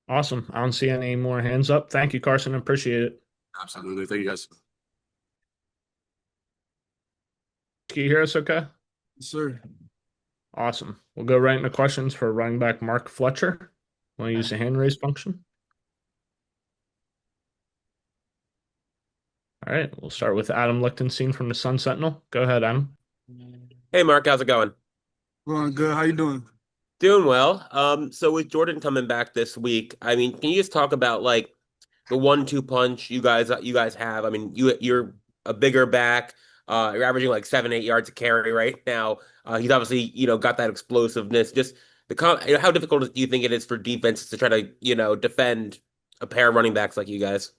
Awesome. I don't see any more hands up. Thank you, Carson. Appreciate it. Absolutely. Thank you guys. Can you hear us okay? Yes, sir. Awesome. We'll go right into questions for running back Mark Fletcher. Want to use the hand raise function? All right. We'll start with Adam Lichtenstein from the Sun Sentinel. Go ahead, Adam. Hey Mark, how's it going? Going good. How you doing? Doing well. So with Jordan coming back this week, I mean, can you just talk about like the 1-2 punch you guys have? I mean, you're a bigger back. You're averaging like 7-8 yards a carry right now. He's obviously got that explosiveness. Just how difficult do you think it is for defenses to try to defend a pair of running backs like you guys?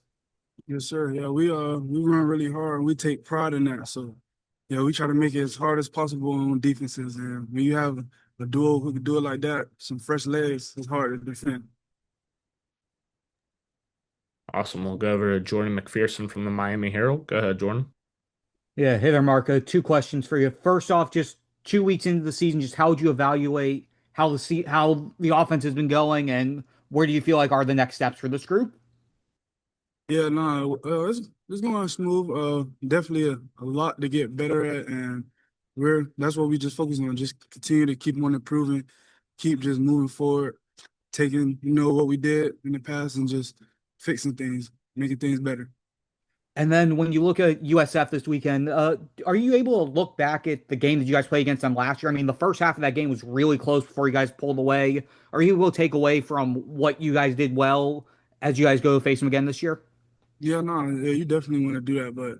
Yes, sir. Yeah, we run really hard and we take pride in that. So yeah, we try to make it as hard as possible on defenses. And when you have a duo who can do it like that, some fresh legs, it's hard to defend. Awesome. We'll go over to Jordan McPherson from the Miami Herald. Go ahead, Jordan. Yeah, hey there, Marco. Two questions for you. First off, just 2 weeks into the season, just how would you evaluate how the offense has been going, and where do you feel like are the next steps for this group? Yeah, no, it's going smooth. Definitely a lot to get better at, and that's what we just focus on. Just continue to keep on improving, keep just moving forward, taking what we did in the past and just fixing things, making things better. And then when you look at USF this weekend, are you able to look back at the game that you guys played against them last year? I mean, the first half of that game was really close before you guys pulled away. Are you able to take away from what you guys did well as you guys go face them again this year? Yeah, no, yeah, you definitely want to do that, but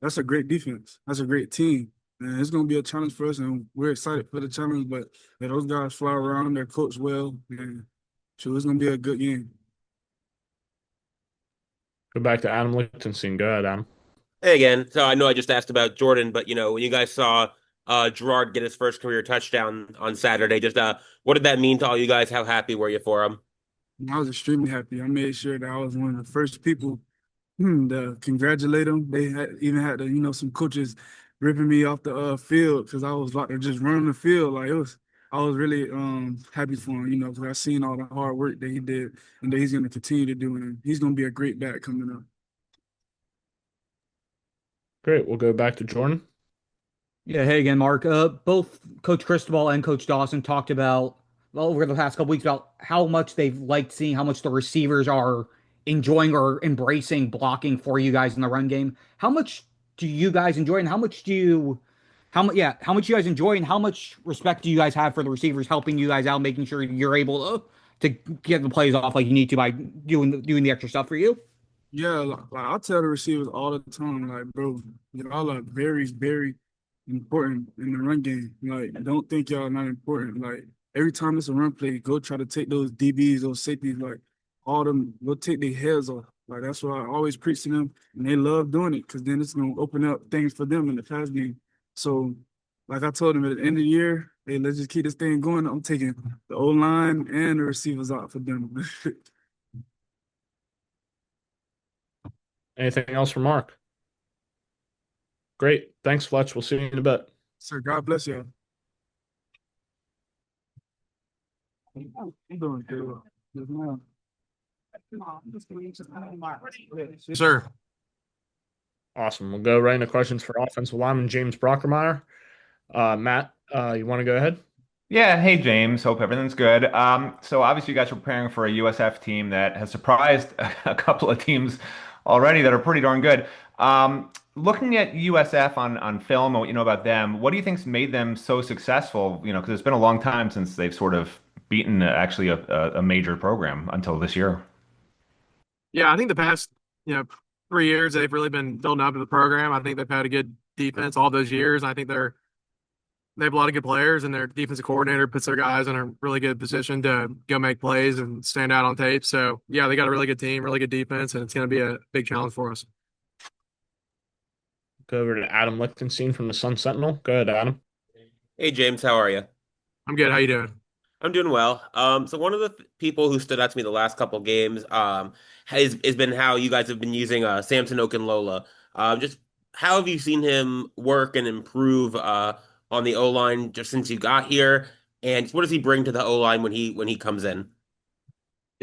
that's a great defense. That's a great team. And it's going to be a challenge for us, and we're excited for the challenge. But yeah, those guys fly around, they're coached well, and so it's going to be a good game. Go back to Adam Lichtenstein. Go ahead, Adam. Hey again. So I know I just asked about Jordan, but when you guys saw Gerard get his first career touchdown on Saturday, just what did that mean to all you guys? How happy were you for him? And I was extremely happy. I made sure that I was one of the first people to congratulate them. They even had some coaches ripping me off the field because I was about to just run the field. Like it was, I was really happy for him, because I seen all the hard work that he did and that he's going to continue to do, and he's going to be a great back coming up. Great. We'll go back to Jordan. Yeah, hey again, Mark. Both Coach Cristobal and Coach Dawson talked about, well, over the past couple weeks about how much they've liked seeing how much the receivers are enjoying or embracing blocking for you guys in the run game. How much do you guys enjoy, and how much you guys enjoy, and how much respect do you guys have for the receivers helping you guys out, making sure you're able to get the plays off like you need to by doing the extra stuff for you? Yeah, like I tell the receivers all the time, like, bro, y'all are very, very important in the run game. Like, don't think y'all not important. Like, every time it's a run play, go try to take those DBs, those safeties, like, all them, go take their heads off. Like, that's what I always preach to them, and they love doing it because then it's gonna open up things for them in the pass game. So, like I told them at the end of the year, hey, let's just keep this thing going. I'm taking the O line and the receivers out for them. Anything else for Mark? Great. Thanks, Fletch. We'll see you in a bit. Sir, God bless you. I'm doing good. Yes, ma'am. Sir. Awesome. We'll go right into questions for offensive lineman James Brockermeyer. Matt, you want to go ahead? Yeah, hey James, hope everything's good. So obviously you guys are preparing for a USF team that has surprised a couple of teams already that are pretty darn good. Looking at USF on film and what you know about them, what do you think's made them so successful? Because it's been a long time since they've sort of beaten actually a major program until this year. Yeah, I think the past, you know, 3 years they've really been building up to the program. I think they've had a good defense all those years. I think they have a lot of good players, and their defensive coordinator puts their guys in a really good position to go make plays and stand out on tape. So yeah, they got a really good team, really good defense, and it's going to be a big challenge for us. Go over to Adam Lichtenstein from the Sun Sentinel. Go ahead, Adam. Hey James, how are you? I'm good. How you doing? I'm doing well. So one of the people who stood out to me the last couple games, has been how you guys have been using Samson Okunlola. Just how have you seen him work and improve on the O line just since you got here, and what does he bring to the O line when he comes in?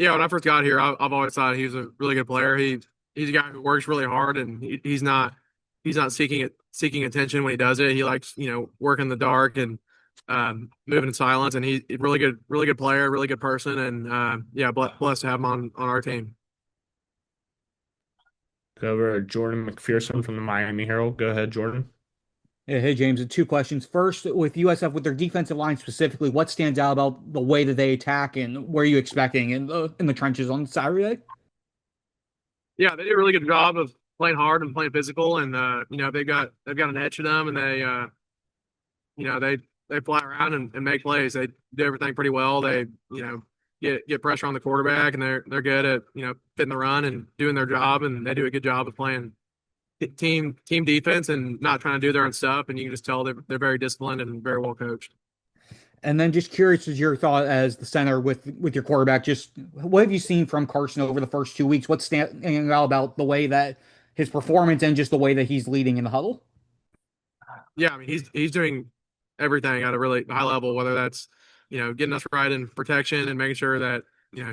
Yeah, when I first got here, I've always thought he was a really good player. He's a guy who works really hard, and he's not seeking attention when he does it. He likes working in the dark and moving in silence. And he's a really good player, really good person, and yeah, blessed to have him on our team. Go over to Jordan McPherson from the Miami Herald. Go ahead, Jordan. Hey, James, two questions. First, with USF, with their defensive line specifically, what stands out about the way that they attack, and what are you expecting in the trenches on Saturday? Yeah, they do a really good job of playing hard and playing physical, and they've got an edge to them, and you know they fly around and make plays. They do everything pretty well. They get pressure on the quarterback, and they're good at fitting the run and doing their job, and they do a good job of playing team defense and not trying to do their own stuff. And you can just tell they're very disciplined and very well coached. And then just curious as your thought as the center with your quarterback, just what have you seen from Carson over the first 2 weeks? What's standing out about the way that his performance and just the way that he's leading in the huddle? Yeah, I mean he's doing everything at a really high level, whether that's getting us right in protection and making sure that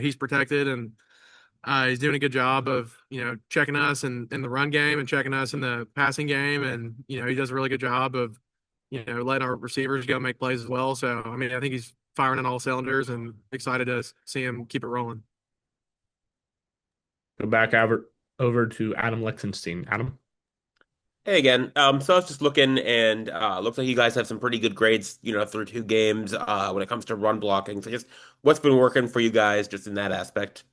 he's protected, and he's doing a good job of checking us in the run game and checking us in the passing game, and he does a really good job of letting our receivers go make plays as well. So I mean I think he's firing on all cylinders, and excited to see him keep it rolling. Go back over to Adam Lichtenstein. Adam. Hey again. So I was just looking, and looks like you guys have some pretty good grades, through 2 games, when it comes to run blocking. So just what's been working for you guys just in that aspect?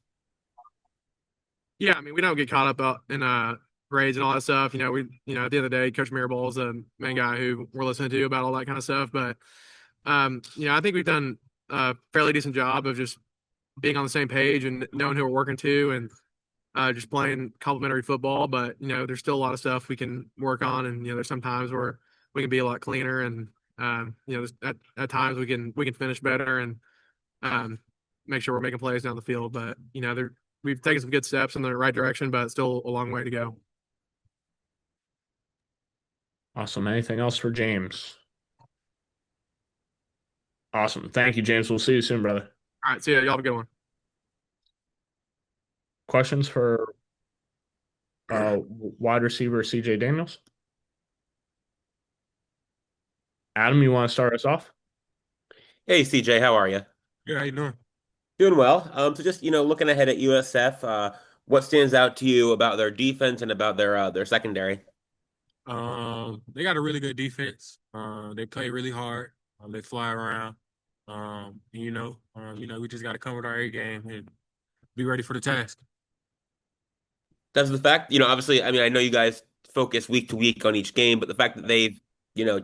Yeah, I mean we don't get caught up in grades and all that stuff. At the end of the day, Coach Mirabal is the main guy who we're listening to about all that kind of stuff. But I think we've done a fairly decent job of just being on the same page and knowing who we're working to, and just playing complementary football. But there's still a lot of stuff we can work on, and there's some times where we can be a lot cleaner, and at times we can finish better and um, make sure we're making plays down the field. But we've taken some good steps in the right direction, but still a long way to go. Awesome. Anything else for James? Awesome. Thank you, James. We'll see you soon, brother. All right, see ya. Y'all have a good one. Questions for wide receiver CJ Daniels? Adam, you want to start us off? Hey CJ, how are you? Yeah, how you doing? Doing well. So just looking ahead at USF, what stands out to you about their defense and about their secondary? They got a really good defense. They play really hard. They fly around. We just got to come with our A game and be ready for the task. Does the fact, obviously, I mean, I know you guys focus week to week on each game, but the fact that they've,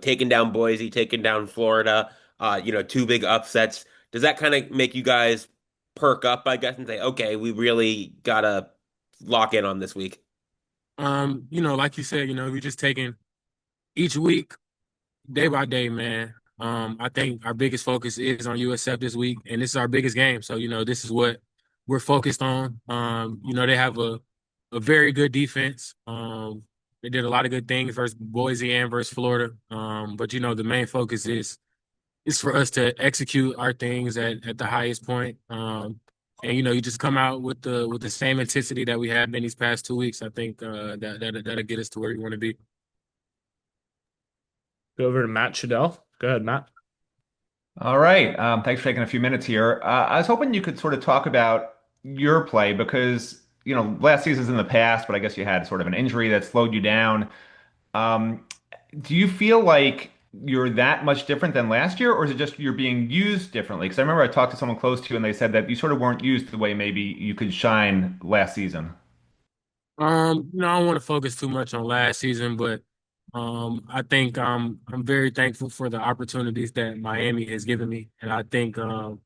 taken down Boise, taken down Florida, 2 big upsets, does that kind of make you guys perk up, I guess, and say, okay, we really gotta lock in on this week? Like you said, we just taking each week, day by day, man. I think our biggest focus is on USF this week, and this is our biggest game. So, this is what we're focused on. They have a very good defense. They did a lot of good things versus Boise and versus Florida. But the main focus is for us to execute our things at the highest point. And you just come out with the same intensity that we have in these past 2 weeks. I think that'll get us to where we want to be. Go over to Matt Shadell. Go ahead, Matt. All right. Thanks for taking a few minutes here. I was hoping you could sort of talk about your play because, last season's in the past, but I guess you had sort of an injury that slowed you down. Um, do you feel like you're that much different than last year, or is it just you're being used differently? Because I remember I talked to someone close to you and they said that you sort of weren't used the way maybe you could shine last season. I don't want to focus too much on last season, but I think I'm very thankful for the opportunities that Miami has given me, and I think I'm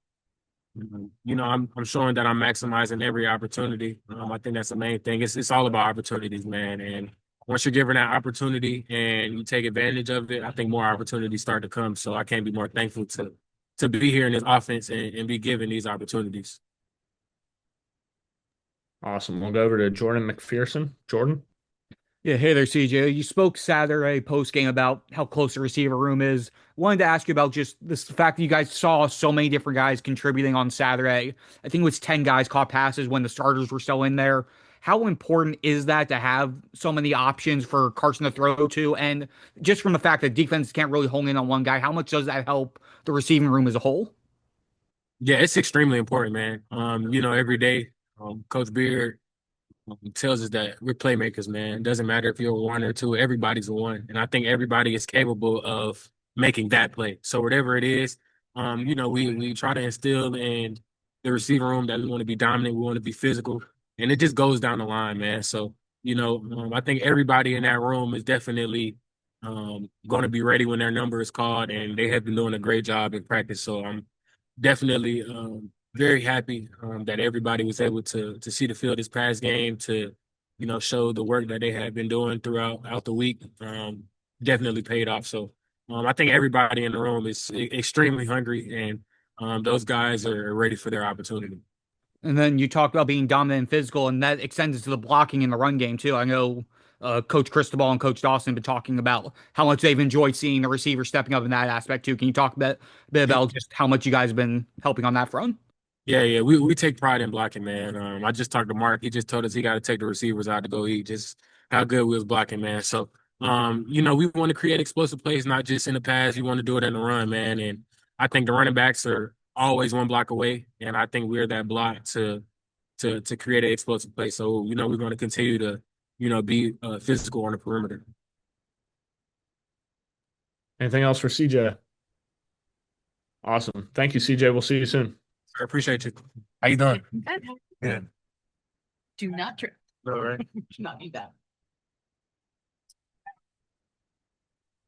showing that I'm maximizing every opportunity. I think that's the main thing. It's all about opportunities, man. And once you're given that opportunity and you take advantage of it, I think more opportunities start to come. So I can't be more thankful to be here in this offense and be given these opportunities. Awesome. We'll go over to Jordan McPherson. Jordan. Yeah, hey there, CJ. You spoke Saturday post game about how close the receiver room is. Wanted to ask you about just this fact that you guys saw so many different guys contributing on Saturday. I think it was 10 guys caught passes when the starters were still in there. How important is that to have so many options for Carson to throw to? And just from the fact that defense can't really hone in on one guy, how much does that help the receiving room as a whole? Yeah, it's extremely important, man. Every day, Coach Beard tells us that we're playmakers, man. It doesn't matter if you're a one or two, everybody's a one. And I think everybody is capable of making that play. So whatever it is, we try to instill in the receiver room that we want to be dominant, we want to be physical, and it just goes down the line, man. So, I think everybody in that room is definitely going to be ready when their number is called, and they have been doing a great job in practice. So I'm definitely very happy that everybody was able to see the field this past game to, show the work that they have been doing throughout out the week. Definitely paid off. So I think everybody in the room is extremely hungry, and those guys are ready for their opportunity. And then you talked about being dominant and physical, and that extends to the blocking in the run game too. I know Coach Cristobal and Coach Dawson have been talking about how much they've enjoyed seeing the receiver stepping up in that aspect too. Can you talk a bit about just how much you guys have been helping on that front? Yeah. We take pride in blocking, man. I just talked to Mark. He just told us he got to take the receivers out to go eat. Just how good we was blocking, man. So, we want to create explosive plays, not just in the pass. You want to do it in the run, man. And I think the running backs are always one block away, and I think we're that block to create an explosive play. So, we're going to continue to, be physical on the perimeter. Anything else for CJ? Awesome. Thank you, CJ. We'll see you soon. I appreciate you. How you doing? Good. Good. Do not trip. All right. Do not need that.